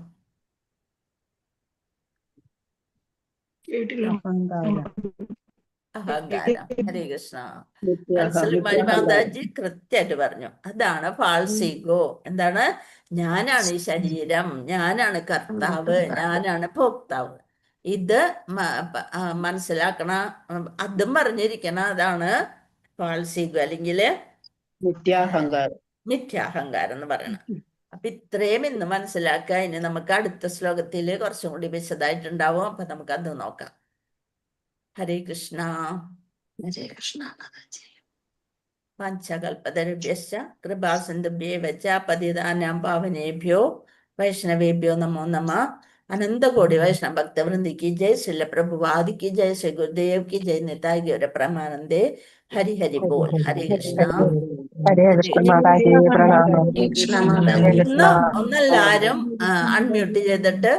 Speaker 2: അഹങ്കാരം. ഹരേ കൃഷ്ണ. വത്സലമാരി മാതാജി കൃത്യമായിട്ട് പറഞ്ഞു. അതാണ് ഫാൾസ് ഈഗോ. എന്താണ്? ഞാനാണ് ഈ ശരീരം, ഞാനാണ് കർത്താവ്, ഞാനാണ് ഭോക്താവ്. ഇത് മനസ്സിലാക്കണ, അതും പറഞ്ഞിരിക്കണ അതാണ് ഫാൾസ് ഈഗോ, അല്ലെങ്കിൽ മിഥ്യാഹങ്കാരം എന്ന് പറയണം. അപ്പൊ ഇത്രയും ഇന്ന് മനസ്സിലാക്കുക. ഇനി നമുക്ക് അടുത്ത ശ്ലോകത്തിൽ കുറച്ചും കൂടി വിശദമായിട്ടുണ്ടാവും. അപ്പൊ നമുക്ക് അത് നോക്കാം. ഹരേ കൃഷ്ണ.
Speaker 7: ഹരേ കൃഷ്ണ.
Speaker 2: വാഞ്ചകൽപതരുഭ്യശ്ച കൃപാസിന്ധുഭ്യേവ ച പതിതാനാം പാവനേഭ്യോ വൈഷ്ണവേഭ്യോ നമോ നമഃ. അനന്തകോടി വൈഷ്ണവ ഭക്തവൃന്ദി की जय, श्रील प्रभुपाद की जय, श्री गुरुदेव की जय, निताय गौर प्रेमानंदे. हरि हरि बोल. हरे കൃഷ്ണ. ഇന്ന് ഒന്നെല്ലാരും അൺമ്യൂട്ട് ചെയ്തിട്ട്